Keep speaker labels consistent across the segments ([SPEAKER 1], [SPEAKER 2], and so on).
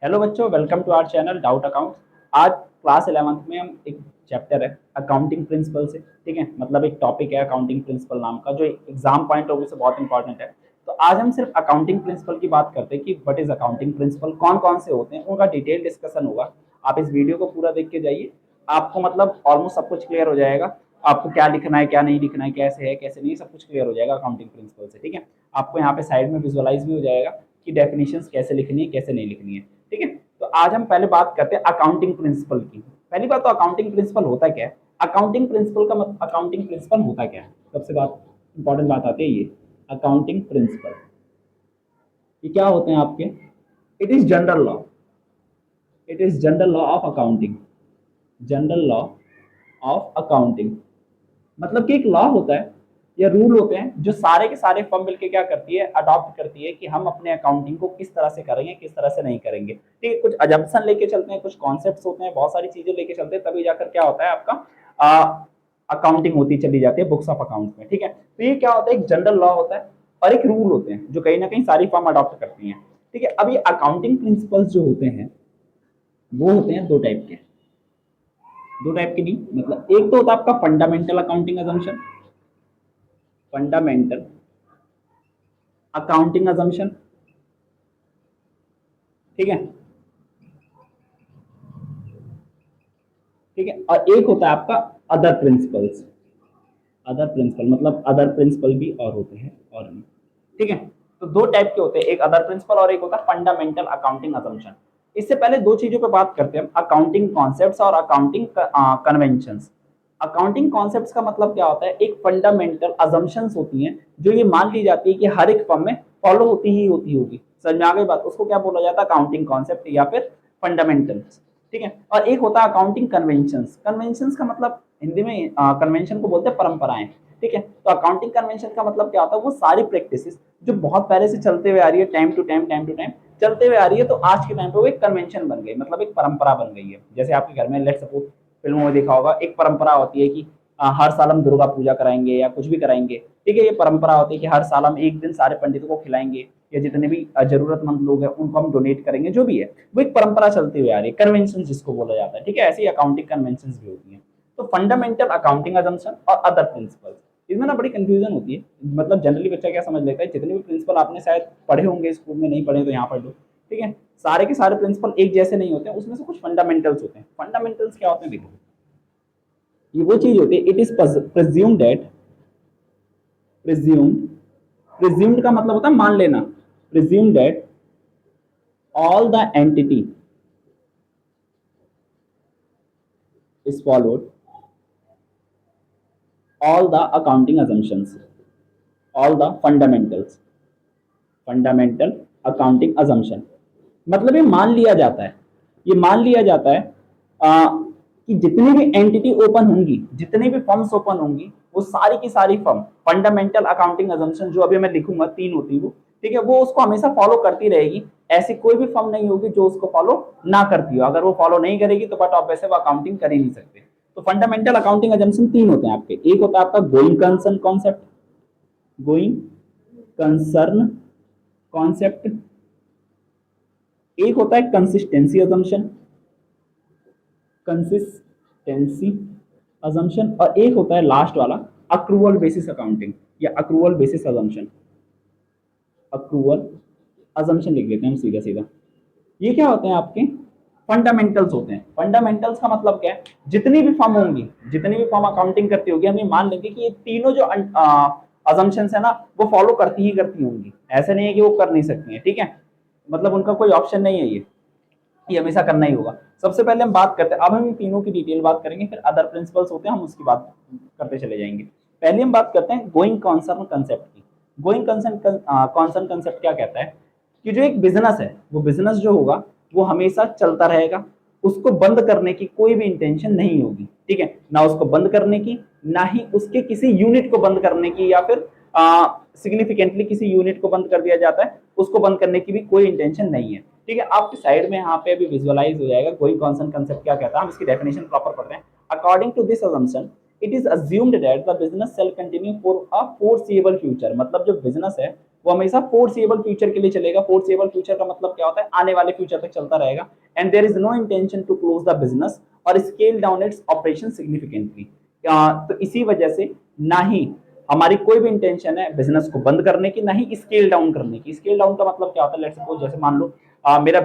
[SPEAKER 1] Hello बच्चों, welcome to our channel doubt accounts. आज class 11th में हम एक चैप्टर है अकाउंटिंग प्रिंसिपल से, ठीक है। मतलब एक टॉपिक है अकाउंटिंग प्रिंसिपल नाम का, जो एग्जाम पॉइंट ऑफ व्यू से बहुत इंपॉर्टेंट है। तो आज हम सिर्फ अकाउंटिंग प्रिंसिपल की बात करते हैं कि व्हाट इज अकाउंटिंग प्रिंसिपल, कौन कौन से होते हैं, उनका डिटेल डिस्कशन होगा। आप इस वीडियो को पूरा देख के जाइए, आपको मतलब ऑलमोस्ट सब कुछ क्लियर हो जाएगा। आपको क्या लिखना है, क्या नहीं लिखना है, कैसे है कैसे नहीं, सब कुछ क्लियर हो जाएगा अकाउंटिंग प्रिंसिपल से, ठीक है। आपको यहाँ पे साइड में विजुअलाइज भी हो जाएगा कि डेफिनेशंस कैसे लिखनी है कैसे नहीं लिखनी है, ठीक है। तो आज हम पहले बात करते हैं अकाउंटिंग प्रिंसिपल की। पहली बात तो अकाउंटिंग प्रिंसिपल होता क्या है। अकाउंटिंग प्रिंसिपल का मतलब अकाउंटिंग प्रिंसिपल होता क्या है, सबसे बात इंपॉर्टेंट बात आती है ये अकाउंटिंग प्रिंसिपल। ये क्या होते हैं आपके, it is general law, it is general law of accounting, general law of accounting. मतलब कि एक लॉ होता है या रूल होते हैं जो सारे के सारे फर्म मिलकर क्या करती है, अडॉप्ट करती है कि हम अपने अकाउंटिंग को किस तरह से करेंगे किस तरह से नहीं करेंगे, ठीक है। कुछ अजम्पशन लेके चलते हैं, कुछ कॉन्सेप्ट्स होते हैं, बहुत सारी चीजें लेके चलते हैं, तभी जाकर क्या होता है आपका अकाउंटिंग होती चली जाती है बुक्स ऑफ अकाउंट्स में, ठीक है। तो ये क्या होता है, एक जनरल लॉ होता है और एक रूल होते हैं जो कहीं ना कहीं सारी फर्म अडॉप्ट करती हैं, ठीक है। अब ये अकाउंटिंग प्रिंसिपल्स जो होते हैं वो होते हैं दो टाइप के, दो टाइप के नहीं, मतलब एक तो होता है आपका fundamental accounting assumption, fundamental accounting assumption, ठीक है, ठीक है। और एक होता है आपका अदर प्रिंसिपल्स, अदर प्रिंसिपल मतलब अदर प्रिंसिपल भी और होते हैं और नहीं, ठीक है। तो दो टाइप के होते हैं, एक अदर प्रिंसिपल और एक होता है फंडामेंटल अकाउंटिंग अजम्पशन। इससे पहले दो चीजों पे बात करते हैं, अकाउंटिंग कॉन्सेप्ट्स और अकाउंटिंग कन्वेंशंस। अकाउंटिंग कॉन्सेप्ट्स का मतलब क्या होता है, एक फंडामेंटल अजम्पशंस होती हैं जो ये मान ली जाती है कि हर एक फर्म में फॉलो होती ही होती होगी, समझ में आ गई बात। उसको क्या बोला जाता है, अकाउंटिंग कॉन्सेप्ट या फिर फंडामेंटल्स, ठीक है। और एक होता है अकाउंटिंग कन्वेंशंस। कन्वेंशंस का मतलब हिंदी में कन्वेंशन को बोलते हैं परंपराएं, ठीक है। तो अकाउंटिंग कन्वेंशन का मतलब क्या होता है, वो सारी प्रैक्टिसेस जो बहुत पहले से चलते हुए आ रही है, टाइम टू टाइम चलते हुए आ रही है, तो आज के टाइम पे वो एक कन्वेंशन बन गई, मतलब एक परंपरा बन गई है। जैसे आपके घर में लेट्स सपोज फिल्मों में देखा होगा, एक परंपरा होती है कि हर साल हम दुर्गा पूजा कराएंगे या कुछ भी कराएंगे, ठीक है। ये परंपरा होती है कि हर साल हम एक दिन सारे पंडितों को खिलाएंगे या जितने भी जरूरतमंद लोग हैं उनको हम डोनेट करेंगे, जो भी है वो एक परंपरा चलती हुई आ रही है, कन्वेंशन जिसको बोला जाता है, ठीक है। ऐसे ही अकाउंटिंग कन्वेंशन भी होती है। तो फंडामेंटल अकाउंटिंग अजम्पशन और अदर प्रिंसिपल्स, इसमें ना बड़ी कंफ्यूजन होती है। मतलब जनरली बच्चा क्या समझ लेता है, जितने भी प्रिंसिपल आपने शायद पढ़े होंगे स्कूल में, नहीं पढ़े तो यहाँ पढ़ लो, ठीक है। सारे के सारे प्रिंसिपल एक जैसे नहीं होते हैं, उसमें से कुछ फंडामेंटल्स होते हैं। फंडामेंटल्स क्या होते हैं, देखो ये वो चीज होती है, it is presumed that, presumed, presumed का मतलब होता है मान लेना, presumed that all the entity is followed all the accounting assumptions, all the fundamentals, fundamental accounting assumption। मतलब ये मान लिया जाता है, ये मान लिया जाता है कि जितनी भी एंटिटी ओपन होंगी, जितनी भी फर्म्स ओपन होंगी, वो सारी की सारी फर्म फंडामेंटल अकाउंटिंग अजम्पशन जो अभी मैं लिखूंगा तीन होती वो, ठीक है, वो उसको हमेशा फॉलो करती रहेगी। ऐसी कोई भी फर्म नहीं होगी जो उसको फॉलो ना करती हो। अगर वो फॉलो नहीं करेगी तो बट ऑफ वैसे वो अकाउंटिंग कर ही नहीं सकते। तो फंडामेंटल अकाउंटिंग अजम्पशन तीन होते हैं आपके, एक होता है आपका going concern concept, going concern concept, एक होता है कंसिस्टेंसी अजम्पशन, कंसिस्टेंसी अजम्पशन, और एक होता है लास्ट वाला अक्रूवल बेसिस अकाउंटिंग या accrual basis assumption, accrual assumption लिख देते हैं हम सीधा सीधा। ये क्या होते हैं आपके, फंडामेंटल्स होते हैं। फंडामेंटल्स का मतलब क्या है, जितनी भी फर्म होंगी, जितनी भी फर्म अकाउंटिंग करती होगी, हम ये मान लेंगे कि ये तीनों जो अजम्पशंस है ना वो फॉलो करती ही करती होंगी, ऐसे नहीं है कि वो कर नहीं सकती हैं, ठीक है। मतलब उनका कोई ऑप्शन नहीं है, ये हमेशा करना ही होगा। सबसे पहले हम बात करते हैं, अब हम इन तीनों की डिटेल बात करेंगे, फिर अदर प्रिंसिपल्स होते हैं हम उसकी बात करते चले जाएंगे। पहले हम बात करते हैं गोइंग कंसर्न कंसेप्ट की। गोइंग कंसर्न कंसेप्ट क्या कहता है कि जो एक बिजनेस है, वो बिजनेस जो होगा वो हमेशा चलता रहेगा, उसको बंद करने की कोई भी इंटेंशन नहीं होगी, ठीक है। ना उसको बंद करने की, ना ही उसके किसी यूनिट को बंद करने की, या फिर सिग्निफिकेंटली किसी यूनिट को बंद कर दिया जाता है, उसको बंद करने की भी कोई इंटेंशन नहीं है, ठीक है। आपकी साइड में यहाँ पे अभी विजुअलाइज हो जाएगा गोइंग कंसर्न कंसेप्ट क्या कहता है, हम इसकी डेफिनेशन प्रॉपर पढ़ते हैं। According to this assumption it is assumed that the business shall continue for a foreseeable future, मतलब जो बिजनेस है वो हमेशा फोरसीएबल फ्यूचर के लिए चलेगा। फोरसीएबल फ्यूचर का मतलब क्या होता है, आने वाले फ्यूचर तक चलता रहेगा। And there is no intention to close the business or scale down its operation significantly. तो इसी वजह से ना ही हमारी कोई भी इंटेंशन है बिजनेस को बंद करने की, ना ही स्केल डाउन करने की। स्केल डाउन का मतलब क्या होता है, लेट्स सपोज जैसे मान लो मेरा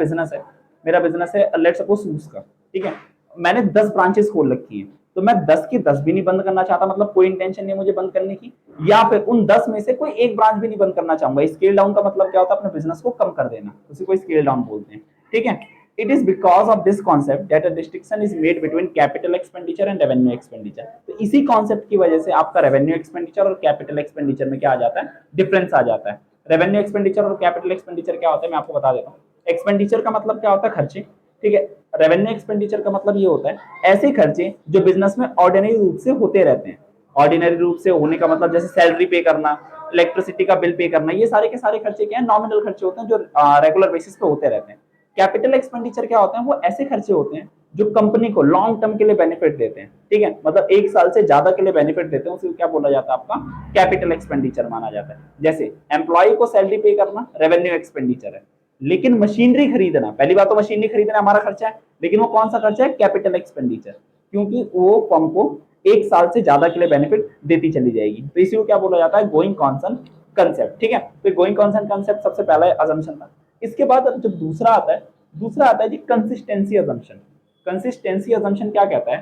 [SPEAKER 1] बिजनेस है लेट्स सपोज शूज का, ठीक है, मैंने 10 ब्रांचेस खोल रखी है, तो मैं 10 की 10 भी नहीं बंद करना चाहता, मतलब कोई इंटेंशन नहीं मुझे बंद करने की, या फिर उन 10 में से कोई एक ब्रांच भी नहीं बंद करना चाहूंगा। स्केल डाउन का मतलब क्या होता है, अपने बिजनेस को कम कर देना, उसी को स्केल डाउन बोलते हैं, ठीक है। It is because of this concept that a distinction is made between capital expenditure and revenue expenditure. तो इसी कॉन्सेप्ट की वजह से आपका रेवेन्यू एक्सपेंडिचर और कैपिटल एक्सपेंडिचर में क्या आ जाता है, डिफरेंस आ जाता है। रेवेन्यू एक्सपेंडिचर और कैपिटल एक्सपेंडिचर क्या होता है, मैं आपको बता देता हूँ। एक्सपेंडिचर का मतलब क्या होता है, खर्चे, ठीक है। रेवेन्यू एक्सपेंडिचर का मतलब ये होता है ऐसे खर्चे जो बिजनेस में ऑर्डिनरी रूप से होते रहते हैं। ऑर्डिनरी रूप से होने का मतलब जैसे सैलरी पे करना, इलेक्ट्रिसिटी का बिल पे करना, ये सारे के सारे खर्चे क्या है, नॉमिनल खर्चे होते हैं जो रेगुलर बेसिस पे होते रहते हैं। कैपिटल एक्सपेंडिचर क्या होते हैं, वो ऐसे खर्चे होते हैं जो कंपनी को लॉन्ग टर्म के लिए बेनिफिट देते हैं, ठीक है, मतलब एक साल से ज्यादा के लिए बेनिफिट देते हैं, उसे क्या बोला जाता है, आपका कैपिटल एक्सपेंडिचर माना जाता है। जैसे एम्प्लॉय को सैलरी पे करना रेवेन्यू एक्सपेंडिचर है, लेकिन मशीनरी खरीदना, पहली बात तो मशीनरी खरीदना हमारा खर्चा है, लेकिन वो कौन सा खर्चा है, कैपिटल एक्सपेंडिचर, क्योंकि वो फर्म को एक साल से ज्यादा के लिए बेनिफिट देती चली जाएगी। तो इसी को क्या बोला जाता है, गोइंग कॉन्सर्न कंसेप्ट, ठीक है। तो गोइंग कॉन्सर्न कंसेप्ट सबसे पहला अजम्पशन था। इसके बाद जो दूसरा आता है जी कंसिस्टेंसी अजम्पशन। कंसिस्टेंसी अजम्पशन क्या कहता है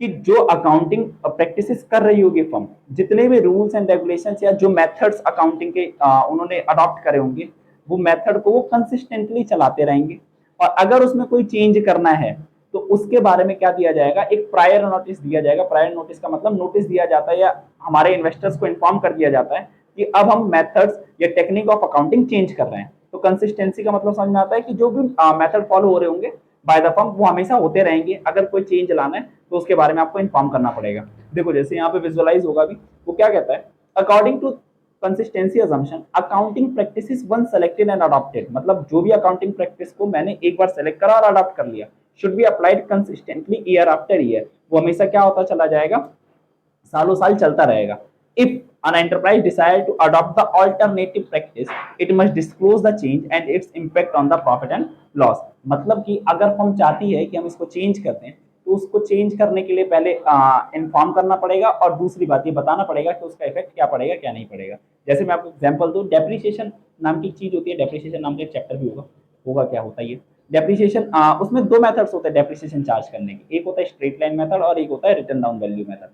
[SPEAKER 1] कि जो अकाउंटिंग प्रैक्टिसेस कर रही होगी फर्म, जितने भी रूल्स एंड रेगुलेशंस या जो मेथड्स अकाउंटिंग के उन्होंने अडॉप्ट करे होंगे, वो मेथड को वो कंसिस्टेंटली चलाते रहेंगे। और अगर उसमें कोई चेंज करना है तो उसके बारे में क्या दिया जाएगा, एक प्रायर नोटिस दिया जाएगा। प्रायर नोटिस का मतलब नोटिस दिया जाता है या हमारे इन्वेस्टर्स को इन्फॉर्म कर दिया जाता है कि अब हम मेथड्स या टेक्निक ऑफ अकाउंटिंग चेंज कर रहे हैं। तो कंसिस्टेंसी का मतलब समझ में आता है कि जो भी मेथड फॉलो हो रहे होंगे बाय द फर्म वो हमेशा होते रहेंगे। अगर कोई चेंज लाना है तो उसके बारे में आपको इन्फॉर्म करना पड़ेगा। देखो जैसे यहाँ पे विजुअलाइज होगा भी, वो क्या कहता है, according to consistency assumption accounting practices one selected and adopted, मतलब जो भी अकाउंटिंग प्रैक्टिस को मैंने एक बार सेलेक्ट करा और अडॉप्ट कर लिया, should be applied consistently year after year, वो हमेशा क्या होता चला जाएगा, सालों साल चलता रहेगा। If an enterprise decide to adopt the alternative practice, it must disclose the change and its impact on the profit and loss। मतलब कि अगर हम चाहती है कि हम इसको चेंज करते हैं तो उसको चेंज करने के लिए पहले इन्फॉर्म करना पड़ेगा, और दूसरी बात ये बताना पड़ेगा कि उसका इफेक्ट क्या पड़ेगा क्या नहीं पड़ेगा। जैसे मैं आपको एग्जांपल दूं, डेप्रिसिएशन नाम की चीज होती है, डेप्रिसिएशन नाम का एक चैप्टर भी होगा क्या होता है ये डेप्रिसिएशन। उसमें दो मेथड्स होते हैं डेप्रिसिएशन चार्ज करने के, एक होता है स्ट्रेट लाइन मेथड और एक होता है return down value method.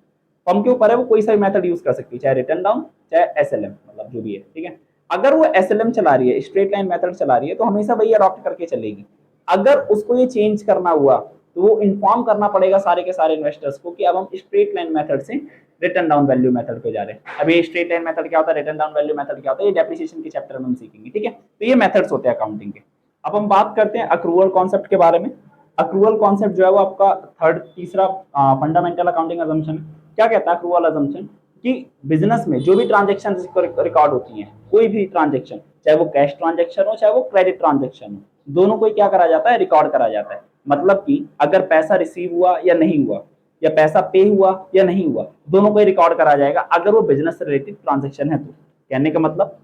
[SPEAKER 1] Firm के ऊपर है वो कोई सा भी मेथड यूज कर सकती है, चाहे रिटर्न डाउन चाहे एसएलएम, मतलब जो भी है, ठीक है। अगर वो एसएलएम चला रही है, स्ट्रेट लाइन मेथड चला रही है, तो हमेशा वही अडॉप्ट करके चलेगी। अगर उसको ये चेंज करना हुआ तो वो इन्फॉर्म करना पड़ेगा सारे के सारे इन्वेस्टर्स को कि अब हम स्ट्रेट लाइन मेथड से रिटर्न डाउन वैल्यू मेथड पे जा रहे हैं। अभी स्ट्रेट लाइन मेथड क्या होता है, रिटर्न डाउन वैल्यू मेथड क्या होता है, ये डेप्रिसिएशन के चैप्टर में हम सीखेंगे, ठीक है। तो ये मेथड्स होते हैं अकाउंटिंग के। अब हम बात करते हैं अक्रूवल कॉन्सेप्ट के बारे में। अक्रूवल कॉन्सेप्ट जो है वो आपका तीसरा फंडामेंटल अकाउंटिंग अजम्पशन। क्या कहता है अक्रूवल अजम्पशन, कि बिजनेस में जो भी ट्रांजेक्शन रिकॉर्ड होती हैं, कोई भी ट्रांजेक्शन, चाहे वो कैश ट्रांजेक्शन हो चाहे वो क्रेडिट ट्रांजेक्शन हो, दोनों को क्या करा जाता है, रिकॉर्ड करा जाता है। मतलब कि अगर पैसा रिसीव हुआ या नहीं हुआ, या पैसा पे हुआ या नहीं हुआ, दोनों को रिकॉर्ड करा जाएगा अगर वो बिजनेस से रिलेटेड ट्रांजेक्शन है तो। कहने का मतलब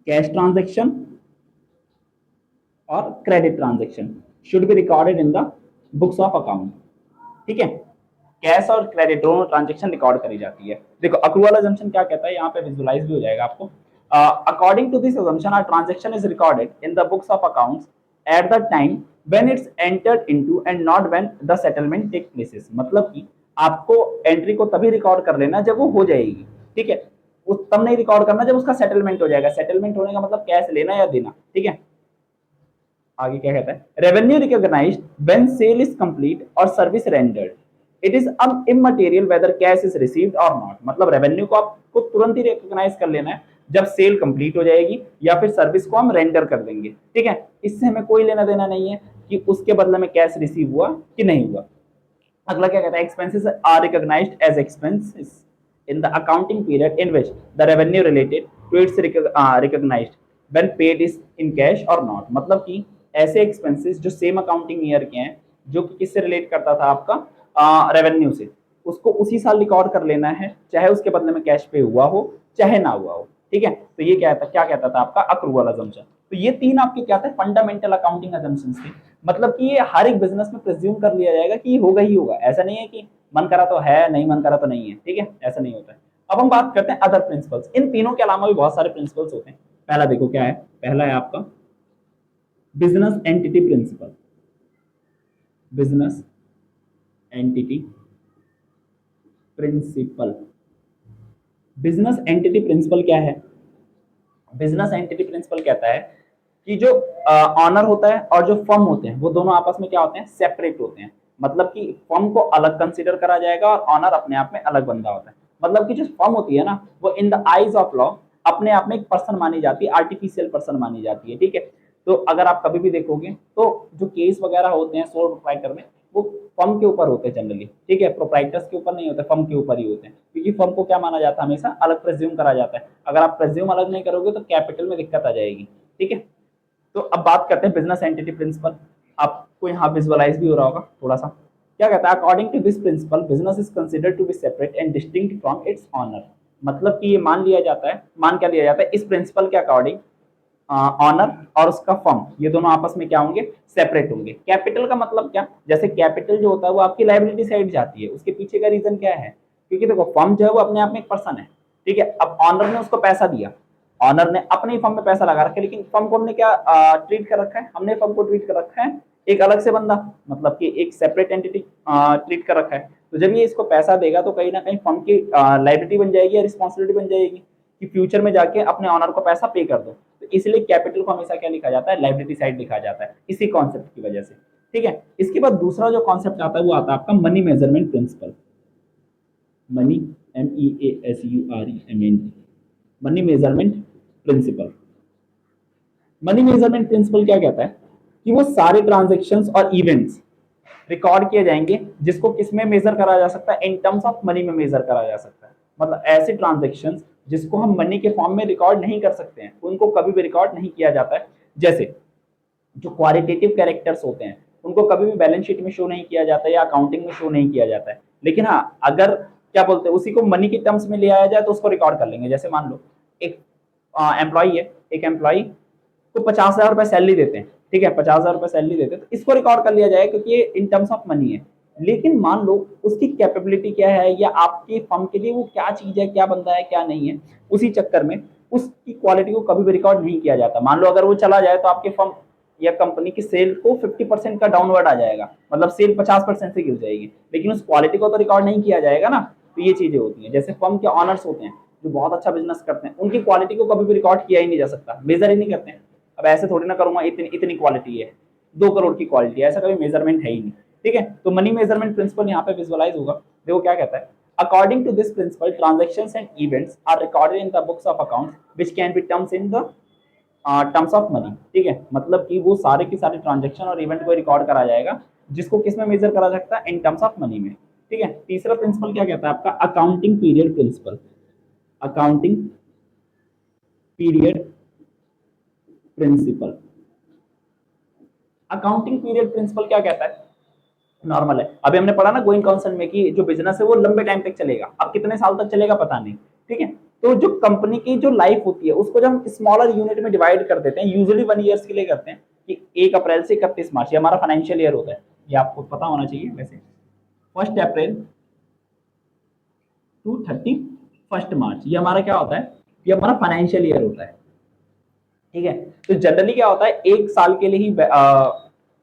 [SPEAKER 1] कैश ट्रांजेक्शन और credit transaction should be recorded in the books of account, ठीक है। कैश और क्रेडिट दोनों ट्रांजेक्शन रिकॉर्ड करी जाती है। देखो अक्रूवल अजम्पशन क्या कहता है, यहाँ पे विजुअलाइज भी हो जाएगा आपको। According to this assumption a transaction is recorded in the books of accounts at the time when it's entered into and not when the settlement take places. मतलब कि आपको एंट्री को तभी रिकॉर्ड कर लेना जब वो हो जाएगी, ठीक है। उस तब नहीं रिकॉर्ड करना जब उसका सेटलमेंट हो जाएगा। सेटलमेंट होने का मतलब कैश लेना या देना, ठीक है। आगे क्या कहता है, revenue recognised when sale is complete और service rendered, it is immaterial whether cash is received or not. मतलब रेवेन्यू को आपको तुरंत ही रिकॉग्नाइज कर लेना है जब सेल कंप्लीट हो जाएगी या फिर सर्विस को हम रेंडर कर देंगे, ठीक है। इससे हमें कोई लेना देना नहीं है कि उसके बदले में कैश रिसीव हुआ कि नहीं हुआ। अगला क्या कहता है, expenses are recognised as expenses in the accounting period in which the revenue related to its recognized when paid is in cash or not। मतलब कि ऐसे एक्सपेंसेस जो सेम अकाउंटिंग ईयर के हैं, जो कि किससे रिलेट करता था, आपका रेवेन्यू से, उसको उसी साल रिकॉर्ड कर लेना है, चाहे उसके बदले में कैश पे हुआ हो चाहे ना हुआ हो, ठीक है। तो ये क्या कहता था आपका अक्रूवल अजम्पशन। तो ये तीन आपके क्या थे, फंडामेंटल अकाउंटिंग अजम्पशंस थे। मतलब कि ये हर एक बिजनेस में प्रिज्यूम कर लिया जाएगा कि ये होगा ही होगा, ऐसा नहीं है कि मन करा तो है, नहीं मन करा तो नहीं है, ठीक है, ऐसा नहीं होता है। अब हम बात करते हैं अदर प्रिंसिपल्स। इन तीनों के अलावा भी बहुत सारे प्रिंसिपल्स होते हैं। पहला देखो क्या है, पहला है आपका business entity principle. Business entity principle. Business entity principle क्या है? बिजनेस एंटिटी प्रिंसिपल कहता है कि जो ऑनर होता है और जो फर्म होते हैं वो दोनों आपस में क्या होते हैं, सेपरेट होते हैं। मतलब कि फर्म को अलग कंसीडर करा जाएगा और ऑनर अपने आप में अलग बंदा होता है। मतलब कि जो फर्म होती है ना, वो in the eyes of law अपने आप में एक पर्सन मानी जाती है, आर्टिफिशियल पर्सन मानी जाती है, ठीक है। तो अगर आप कभी भी देखोगे तो जो केस वगैरह होते हैं सोल प्रोप्राइटर में, वो फर्म के ऊपर होते हैं जनरली, ठीक है, प्रोप्राइटर्स के ऊपर नहीं होते, फर्म के ऊपर ही होते हैं, क्योंकि फर्म को क्या माना जाता है, हमेशा अलग प्रेज्यूम करा जाता है। अगर आप प्रेज्यूम अलग नहीं करोगे तो कैपिटल में दिक्कत आ जाएगी, ठीक है। तो अब बात करते हैं बिजनेस एंटिटी प्रिंसिपल। आपको यहाँ विजुअलाइज भी हो रहा होगा थोड़ा सा। क्या कहता है, according to this principle business is considered to be separate and distinct from its owner. मतलब कि ये मान लिया जाता है, मान क्या लिया जाता है, इस प्रिंसिपल के अकॉर्डिंग ऑनर और उसका फर्म ये दोनों आपस में क्या होंगे, सेपरेट होंगे। कैपिटल का मतलब क्या, जैसे कैपिटल जो होता है वो आपकी लाइबिलिटी साइड जाती है, उसके पीछे का रीजन क्या है, क्योंकि देखो फर्म जो है वो अपने आप में एक पर्सन है, ठीक है। अब ऑनर ने उसको पैसा दिया, ऑनर ने अपने फर्म में पैसा लगा रखा है, लेकिन फर्म को हमने क्या ट्रीट कर रखा है, हमने फर्म को ट्रीट कर रखा है एक अलग से बंदा, मतलब कि एक सेपरेट एंटिटी ट्रीट कर रखा है। तो जब ये इसको पैसा देगा तो कहीं ना कहीं फर्म की लाइबिलिटी बन जाएगी या रिस्पॉन्सिबिलिटी बन जाएगी कि फ्यूचर में जाके अपने ऑनर को पैसा पे कर दो। तो इसलिए कैपिटल को हमेशा क्या लिखा जाता है, लाइबिलिटी साइड लिखा जाता है, इसी कॉन्सेप्ट की वजह से, ठीक है। इसके बाद दूसरा जो कॉन्सेप्ट आता है वो आता है आपका money measurement principle. Money, MEASUREMENT, money measurement principle. Money measurement principle क्या कहता है कि वो सारे ट्रांजेक्शन्स और इवेंट्स रिकॉर्ड किए जाएंगे जिसको किसमें मेजर करा जा सकता है, इन टर्म्स ऑफ मनी में मेजर करा जा सकता है। मतलब ऐसे ट्रांजेक्शन्स जिसको हम मनी के फॉर्म में रिकॉर्ड नहीं कर सकते हैं, उनको कभी भी रिकॉर्ड नहीं किया जाता है। जैसे जो क्वालिटेटिव कैरेक्टर्स होते हैं उनको कभी भी बैलेंस शीट में शो नहीं किया जाता है या अकाउंटिंग में शो नहीं किया जाता है। लेकिन हाँ, अगर क्या बोलते हैं उसी को मनी के टर्म्स में ले आया जाए तो उसको रिकॉर्ड कर लेंगे। जैसे मान लो एक एम्प्लॉई है, एक एम्प्लॉई को 50,000 रुपए सैलरी देते हैं, ठीक है, 50,000 रुपए सैलरी देते हैं, तो इसको रिकॉर्ड कर लिया जाएगा क्योंकि ये इन टर्म्स ऑफ मनी है। लेकिन मान लो उसकी कैपेबिलिटी क्या है या आपकी फर्म के लिए वो क्या चीज है, क्या बंदा है, क्या नहीं है, उसी चक्कर में उसकी क्वालिटी को कभी भी रिकॉर्ड नहीं किया जाता। मान लो अगर वो चला जाए तो आपके फर्म या कंपनी की सेल को 50% का डाउनवर्ड आ जाएगा, मतलब सेल 50% से गिर जाएगी, लेकिन उस क्वालिटी को तो रिकॉर्ड नहीं किया जाएगा ना। तो ये चीजें होती हैं। जैसे फर्म के ऑनर्स होते हैं जो बहुत अच्छा बिजनेस करते हैं, उनकी क्वालिटी को कभी भी रिकॉर्ड किया ही नहीं जा सकता, मेजर ही नहीं करते हैं। अब ऐसे थोड़ी ना करूंगा इतनी इतनी क्वालिटी है, 2 करोड़ की क्वालिटी है, ऐसा कभी मेजरमेंट है ही नहीं, ठीक है। तो मनी मेजरमेंट प्रिंसिपल यहाँ पे विजुअलाइज होगा। देखो क्या कहता है, according to this principle transactions and events are recorded in the books of accounts which can be terms in the terms of money, ठीक है। मतलब कि वो सारे के सारे ट्रांजेक्शन और इवेंट को रिकॉर्ड करा जाएगा जिसको किस में मेजर करा सकता है, इन टर्म्स ऑफ मनी में, ठीक है। तीसरा प्रिंसिपल क्या कहता है आपका, accounting period principle. Accounting period principle. Accounting period principle क्या कहता है, नॉर्मल है, अभी हमने पढ़ा ना गोइंग कंसर्न में कि जो बिजनेस है वो लंबे टाइम तक चलेगा, अब कितने साल तक चलेगा पता नहीं, ठीक है। तो जो कंपनी की जो लाइफ होती है उसको जब हम स्मॉलर यूनिट में डिवाइड कर देते हैं, यूजुअली 1 ईयर्स के लिए करते हैं कि 1 अप्रैल से 31 मार्च, ये हमारा फाइनेंशियल ईयर होता है, ये आपको पता होना चाहिए वैसे, 1 अप्रैल टू 31 मार्च, ये हमारा क्या होता है, ये हमारा फाइनेंशियल ईयर होता है, ठीक है। तो जनरली क्या होता है, 1 साल के लिए ही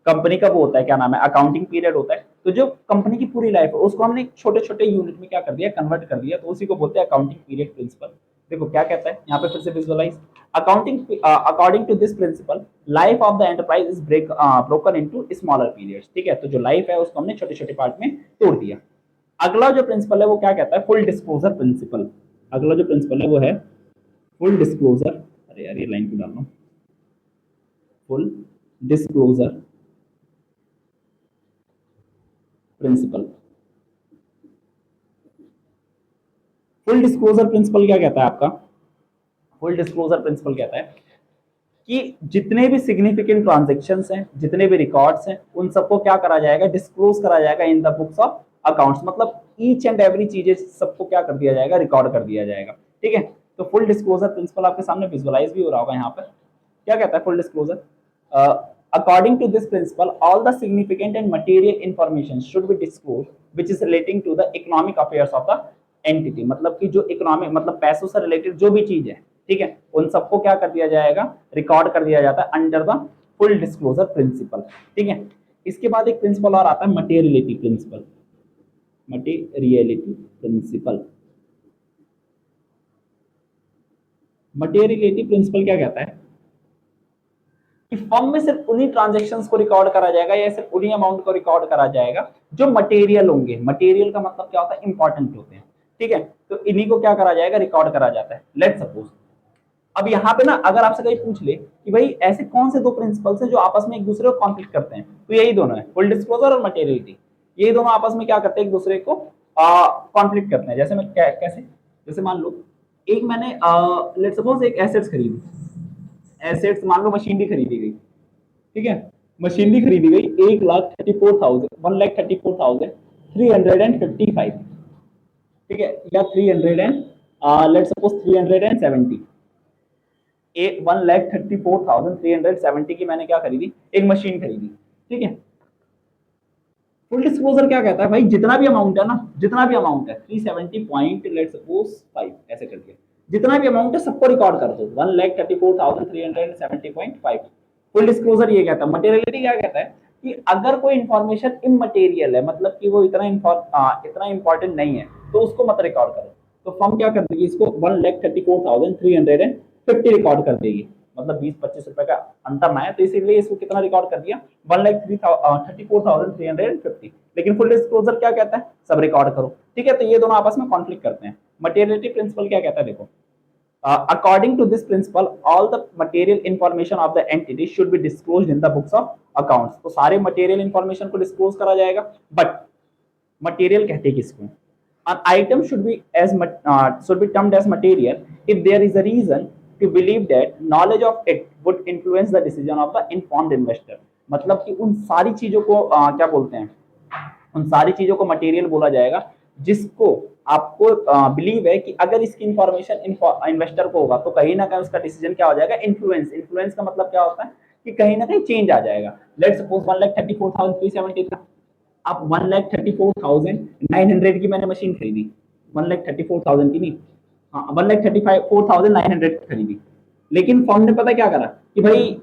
[SPEAKER 1] कंपनी का वो होता है, क्या नाम है, अकाउंटिंग पीरियड होता है। तो जो कंपनी की पूरी लाइफ है उसको हमने छोटे छोटे यूनिट में क्या कर दिया, कन्वर्ट कर दिया, तो उसी को बोलते हैं अकाउंटिंग पीरियड प्रिंसिपल। देखो क्या कहता है यहाँ पे फिर से visualize, accounting according to this principle life of the enterprise is broken into smaller periods, ठीक है। तो जो लाइफ है उसको हमने छोटे छोटे पार्ट में तोड़ दिया। अगला जो प्रिंसिपल है वो क्या कहता है, फुल डिस्क्लोजर प्रिंसिपल। अगला जो प्रिंसिपल है वो है फुल डिस्क्लोजर, अरे यार ये लाइन को डालना, full disclosure principle. Full disclosure principle क्या कहता है आपका, फुल डिस्क्लोजर प्रिंसिपल कहता है कि जितने भी सिग्निफिकेंट ट्रांजेक्शन्स हैं, जितने भी रिकॉर्ड्स हैं, उन सबको क्या करा जाएगा, डिस्क्लोज करा जाएगा इन द बुक्स ऑफ अकाउंट्स, मतलब ईच एंड एवरी चीजें सबको क्या कर दिया जाएगा, रिकॉर्ड कर दिया जाएगा। ठीक है, तो फुल डिस्क्लोजर प्रिंसिपल आपके सामने विजुअलाइज भी हो रहा होगा यहाँ पर। क्या कहता है full disclosure? According to this principle all the significant and material information should be disclosed which is relating to the economic affairs of the entity, मतलब कि जो इकोनॉमिक मतलब पैसों से रिलेटेड जो भी चीज है, ठीक है, उन सबको क्या कर दिया जाएगा, रिकॉर्ड कर दिया जाता है under the full disclosure principle. ठीक है, इसके बाद एक प्रिंसिपल और आता है materiality principle. Materiality principle, materiality principle क्या कहता है कि फर्म में सिर्फ उन्हीं ट्रांजैक्शंस को रिकॉर्ड करा जाएगा या सिर्फ उन्हीं अमाउंट को रिकॉर्ड करा जाएगा जो मटेरियल होंगे। मटेरियल का मतलब क्या होता है, इंपॉर्टेंट होते हैं। ठीक है, तो इन्हीं को क्या करा जाएगा, रिकॉर्ड करा जाता है। लेट्स सपोज अब यहाँ पे ना अगर आपसे कहीं पूछ ले कि भाई ऐसे कौन से दो प्रिंसिपल्स हैं जो आपस में एक दूसरे को कॉन्फ्लिक्ट करते हैं, तो यही दोनों है, फुल डिस्क्लोजर और मटेरियलिटी। ये दोनों आपस में क्या करते हैं, एक दूसरे को कॉन्फ्लिक्ट करते हैं। जैसे मैं कैसे, जैसे मान लो एक मैंने लेट्स सपोज एक एसेट्स खरीदी, एसेट्स मान लो मशीनरी खरीदी गई। ठीक है, मशीनरी खरीदी गई 1,34,355, ठीक है, या 300 एंड लेट्स सपोज 370, 1,34,370 की मैंने क्या खरीदी, एक मशीन खरीदी। ठीक है, फुल डिस्क्लोजर क्या कहता है भाई, जितना भी अमाउंट है ना, जितना भी अमाउंट है 370 पॉइंट लेट्स सपोज 5 ऐसे करके जितना भी अमाउंट है सबको रिकॉर्ड कर दो, 1,34,370.5। फुल डिस्क्लोजर ये कहता है। मटेरियलिटी क्या कहता है कि अगर कोई इंफॉर्मेशन इमटेरियल है, मतलब कि वो इतना इंपॉर्टेंट नहीं है, तो उसको मत रिकॉर्ड करो। तो फर्म क्या कर देगी, इसको 1,34,350 रिकॉर्ड कर देगी, मतलब 20-25 रुपए का अंतर ना है, तो इसीलिए इसको कितना रिकॉर्ड कर दिया, 1,34,350। लेकिन फुल डिस्क्लोजर क्या कहता है, सब रिकॉर्ड करो। ठीक है, तो ये दोनों आपस में कॉन्फ्लिक्ट करते हैं। मटेरियलिटी प्रिंसिपल क्या कहता है, देखो, according to this principle all the material information of the entity should be disclosed in the books of accounts। तो सारे material information को disclose करा जाएगा, but material कहते हैं किसको, an item should be termed as material if there is a reason to believe that knowledge of it would influence the decision of the informed investor। मतलब कि उन सारी चीजों को क्या बोलते हैं, उन सारी चीजों को मटेरियल बोला जाएगा जिसको आपको बिलीव है कि अगर इसकी इंफॉर्मेशन इन्वेस्टर को होगा तो कहीं ना कहीं उसका डिसीजन क्या हो जाएगा, इन्फ्लुएंस। इन्फ्लुएंस का मतलब क्या होता है कि कहीं ना कहीं चेंज आ जाएगा। लेट्स सपोज 1,34,370 था, अब 1,34,900 की मैंने मशीन खरीदी, 1,34,000 की नहीं, हाँ 1,34,900 खरीदी। लेकिन फर्म ने पता क्या करा कि भाई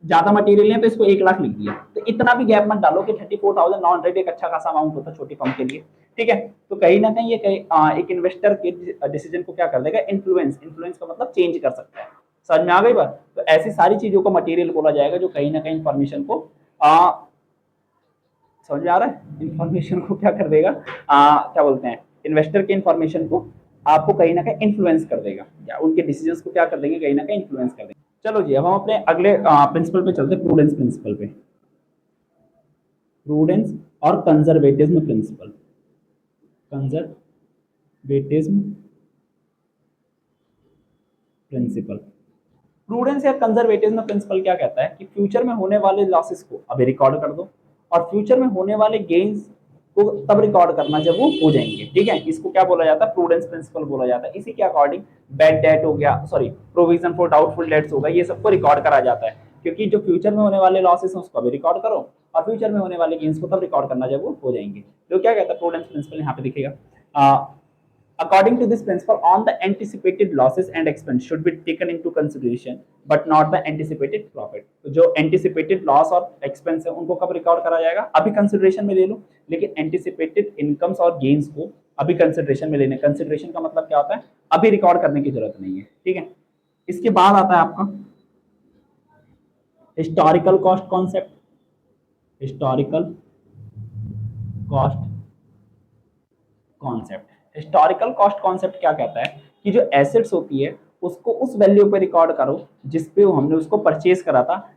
[SPEAKER 1] ज्यादा मटेरियल है तो इसको 1 लाख लिख दिया। तो इतना भी गैप मत डालो कि 34,900 एक अच्छा खासा अमाउंट होता है छोटी फर्म के लिए। ठीक है, तो कहीं ना कहीं ये एक इन्वेस्टर के डिसीजन को क्या कर देगा, इन्फ्लुएंस। इन्फ्लुएंस का मतलब चेंज कर सकता है। समझ में आ गई बात? तो ऐसी सारी चीजों को मटेरियल बोला जाएगा जो कहीं ना कहीं इन्फॉर्मेशन को समझ में आ रहा है, इन्फॉर्मेशन को क्या कर देगा, क्या बोलते हैं, इन्वेस्टर के इन्फॉर्मेशन को आपको कहीं ना कहीं इन्फ्लुएंस कर देगा, या उनके डिसीजंस को क्या कर देंगे, कहीं ना कहीं इन्फ्लुएंस कर देंगे। चलो जी, अब हम अपने अगले प्रिंसिपल पे चलते हैं, प्रूडेंस प्रिंसिपल पे। प्रूडेंस और conservatism principle. Conservatism principle, prudence या कंजर्वेटिज्म प्रिंसिपल क्या कहता है कि फ्यूचर में होने वाले लॉसेस को अभी रिकॉर्ड कर दो और फ्यूचर में होने वाले गेन्स को तब रिकॉर्ड करना जब वो हो जाएंगे। ठीक है, इसको क्या बोला जाता है, प्रूडेंस प्रिंसिपल बोला जाता है। इसी के अकॉर्डिंग बैड डेट हो गया, sorry provision for doubtful debts होगा, ये सबको रिकॉर्ड करा जाता है। क्योंकि जो फ्यूचर में होने वाले लॉसेस हैं उसको अभी रिकॉर्ड करो और फ्यूचर में होने वाले गेन्स को तब रिकॉर्ड करना जब वो हो जाएंगे। तो क्या कहता है प्रूडेंस प्रिंसिपल, यहाँ पे दिखेगा, according to this principle on the anticipated losses and expense should be taken into consideration but not the anticipated profit। तो जो anticipated loss और expense है उनको कब रिकॉर्ड करा जाएगा, अभी कंसिडरेशन में ले लो, लेकिन anticipated incomes और gains को अभी कंसिडरेशन में लेने। कंसिडरेशन का मतलब क्या होता है, अभी रिकॉर्ड करने की जरूरत नहीं है। ठीक है, इसके बाद आता है आपका historical cost concept. Historical cost concept, historical cost concept क्या कहता है कि जो एसेट्स होती है उसको उस वैल्यू पे रिकॉर्ड करो जिस पे हमने उसको परचेज करा था,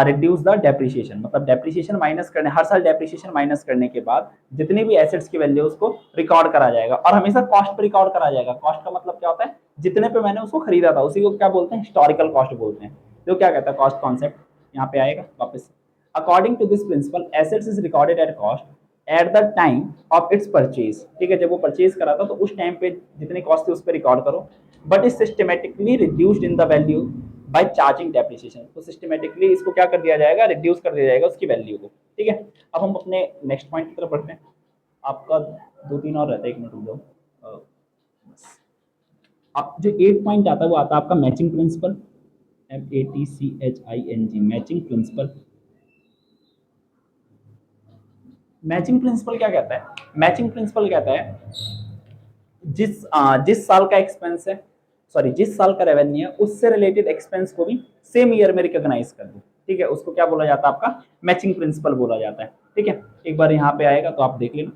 [SPEAKER 1] रिड्यूस द डेप्रिसिएशन, मतलब डेप्रिसिएशन माइनस करने, हर साल डेप्रिसिएशन माइनस करने के बाद जितनी भी एसेट्स की वैल्यू उसको रिकॉर्ड करा जाएगा और हमेशा कॉस्ट पे रिकॉर्ड करा जाएगा। कॉस्ट का मतलब क्या होता है, जितने पे मैंने उसको खरीदा था उसी को क्या बोलते हैं, हिस्टोरिकल कॉस्ट बोलते हैं। तो क्या कहता है कॉस्ट कॉन्सेप्ट, यहाँ पे आएगा वापस। According to this principle assets is recorded at cost at the time of its purchase, ठीक है, जब वो परचेज करा था तो उस टाइम पे जितनी कॉस्ट थी उस पर रिकॉर्ड करो, but is systematically reduced in the value by charging depreciation, तो सिस्टमेटिकली इसको क्या कर दिया जाएगा, रिड्यूस कर दिया जाएगा उसकी वैल्यू को, ठीक है। अब हम अपने नेक्स्ट पॉइंट की तरफ बढ़ते हैं। आपका 2-3 और रहता है, 1 मिनट रुक जाओ। अब जो 8 पॉइंट आता है वो आता है आपका matching principal, MATCHING, matching principal. Matching principal क्या कहता है, मैचिंग प्रिंसिपल कहता है जिस साल का एक्सपेंस है, सॉरी जिस साल का रेवेन्यू है उससे रिलेटेड एक्सपेंस को भी सेम ईयर में रिकॉग्नाइज कर दो, ठीक है, उसको क्या बोला जाता है, आपका मैचिंग प्रिंसिपल बोला जाता है, ठीक है। एक बार यहाँ पे आएगा तो आप देख लेना।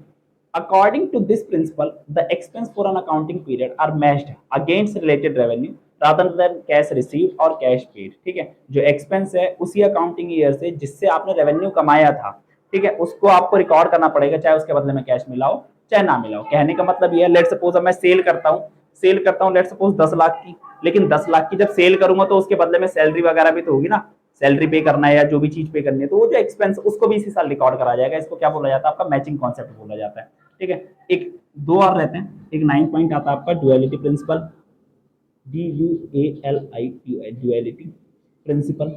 [SPEAKER 1] According to this principle the expense for an accounting period are matched against related revenue rather than cash receive और कैश पेड, ठीक है। जो एक्सपेंस है उसी अकाउंटिंग ईयर से जिससे आपने रेवेन्यू कमाया था, ठीक है, उसको आपको रिकॉर्ड करना पड़ेगा, चाहे उसके बदले में कैश मिला हो चाहे ना मिला हो। कहने का मतलब ये है, लेट सपोज अब मैं सेल करता हूँ लेट सपोज 10 लाख की, लेकिन 10 लाख की जब सेल करूंगा तो उसके बदले में सैलरी वगैरह भी तो होगी ना, सैलरी पे करना है या जो भी चीज पे करनी है, तो वो जो एक्सपेंस उसको भी इसी साल रिकॉर्ड करा जाएगा। इसको क्या बोला जाता है, आपका मैचिंग कॉन्सेप्ट बोला जाता है, ठीक है। एक दो और रहते हैं, एक 9 पॉइंट आता है आपका duality principle, DUALITY, duality principle.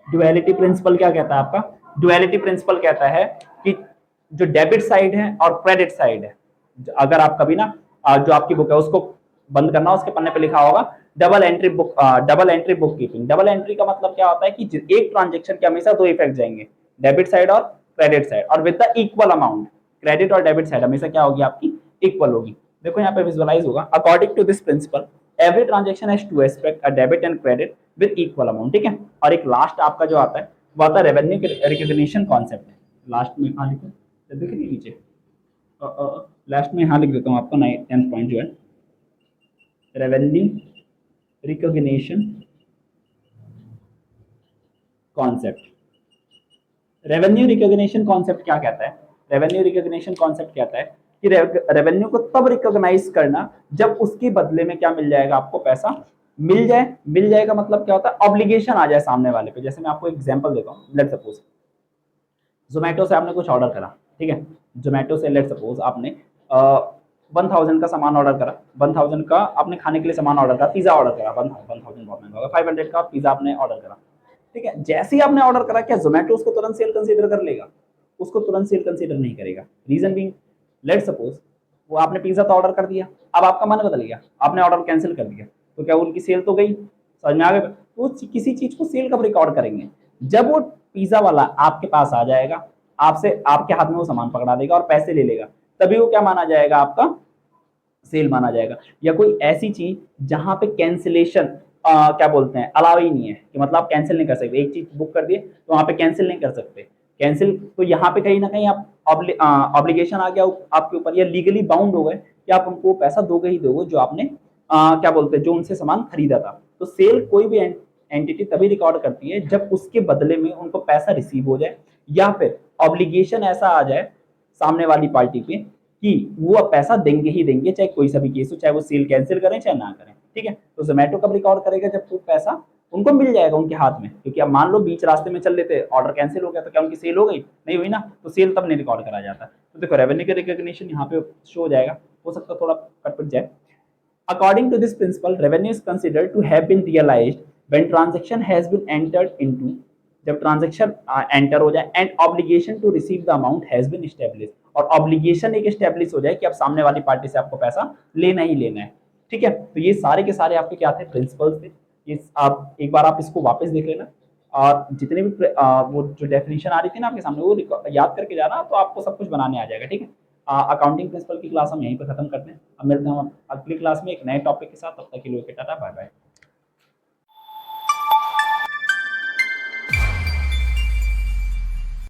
[SPEAKER 1] Duality principle क्या कहता है आपका, डुअलिटी प्रिंसिपल कहता है कि जो डेबिट साइड है और क्रेडिट साइड है, अगर आप कभी ना जो आपकी बुक है उसको बंद करना, उसके पन्ने पे लिखा होगा double entry book keeping. Double entry का मतलब क्या होता है कि एक ट्रांजेक्शन के हमेशा 2 इफेक्ट जाएंगे, डेबिट साइड और क्रेडिट साइड, और with the equal amount, credit और डेबिट साइड हमेशा क्या होगी आपकी, इक्वल होगी। देखो यहाँ पे विजुअलाइज होगा, according to this principle every transaction has two aspect, a debit and credit with equal amount, ठीक है। और एक लास्ट आपका जो आता है वो आता है रेवेन्यू रिकॉग्निशन कॉन्सेप्ट, लास्ट में कहाँ लिखो, दिख रही नीचे, लास्ट में यहाँ लिख देता हूँ आपका 10th पॉइंट जो है, revenue recognition concept. Revenue recognition concept क्या कहता है, रेवेन्यू रिकॉग्निशन कॉन्सेप्ट कहता है कि रेवेन्यू को तब रिकॉग्नाइज करना जब उसके बदले में क्या मिल जाएगा, आपको पैसा मिल जाए। मिल जाएगा मतलब क्या होता है, ऑब्लिगेशन आ जाए सामने वाले पे। जैसे मैं आपको एग्जांपल देता हूँ, लेट सपोज जोमेटो से आपने कुछ ऑर्डर करा, ठीक है, जोमेटो से लेट सपोज आपने 1000 का सामान ऑर्डर करा, 1000 का आपने खाने के लिए सामान ऑर्डर करा, पिज्जा ऑर्डर करा, 1000 बहुत महंगा होगा, 500 का पिज्जा आपने ऑर्डर करा, ठीक है। जैसे ही आपने ऑर्डर करा, क्या जोमेटो उसको तुरंत सेल कंसीडर कर लेगा, उसको तुरंत सेल कंसीडर नहीं करेगा। रीजन बीइंग, लेट सपोज वो आपने पिज्जा तो ऑर्डर कर दिया, अब आपका मन बदल गया, आपने ऑर्डर कैंसिल कर दिया, तो क्या उनकी सेल तो गई, समझ में आ गया। तो किसी चीज को सेल कब रिकॉर्ड करेंगे, जब वो पिज्जा वाला आपके पास आ जाएगा, आपसे आपके हाथ में वो सामान पकड़ा देगा और पैसे ले लेगा, तभी वो क्या माना जाएगा, आपका सेल माना जाएगा। या कोई ऐसी चीज जहां पे कैंसिलेशन क्या बोलते हैं, अलाउ ही नहीं है, कि मतलब आप कैंसिल नहीं कर सकते, एक चीज बुक कर दिए तो वहां पे कैंसिल नहीं कर सकते, कैंसिल तो यहाँ पे कहीं ना कहीं आप ऑब्लिगेशन आ गया आपके ऊपर, या लीगली बाउंड हो गए कि आप उनको पैसा दोगे ही दोगे जो आपने क्या बोलते हैं, जो उनसे सामान खरीदा था। तो सेल कोई भी एंटिटी तभी रिकॉर्ड करती है जब उसके बदले में उनको पैसा रिसीव हो जाए, या फिर ऑब्लिगेशन ऐसा आ जाए सामने वाली पार्टी पे कि वो अब पैसा देंगे ही देंगे, चाहे कोई सा भी केस हो, चाहे वो सेल कैंसिल करें चाहे ना करें, ठीक है। तो जोमेटो कब रिकॉर्ड करेगा, जब वो पैसा उनको मिल जाएगा उनके हाथ में, क्योंकि अब मान लो बीच रास्ते में चल लेते, ऑर्डर कैंसिल हो गया, तो क्या उनकी सेल हो गई, नहीं हुई ना, तो सेल तब नहीं रिकॉर्ड करा जाता। तो देखो रेवेन्यू का रिकॉग्निशन यहाँ पे शो हो जाएगा, हो सकता है थोड़ा कट जाए। According to this principle, revenue is considered to have been realized when transaction has been entered into, जब ट्रांजेक्शन एंटर हो जाए, and obligation to receive the amount has been establish, और ऑब्लिगेशन एक एस्टेब्लिश हो जाए कि अब सामने वाली पार्टी से आपको पैसा लेना ही लेना है, ठीक है। तो ये सारे के सारे आपके क्या थे, प्रिंसिपल्स थे। ये आप एक बार आप इसको वापस देख लेना, और जितने भी वो जो डेफिनेशन आ रही थी ना आपके सामने, वो याद करके जाना, तो आपको सब कुछ बनाने आ जाएगा, ठीक है। अकाउंटिंग प्रिंसिपल की क्लास हम यहीं पर खत्म करते हैं। अब मिलते हैं हम अगली क्लास में एक नए टॉपिक के साथ, तब तक के लिए टाटा बाय बाय।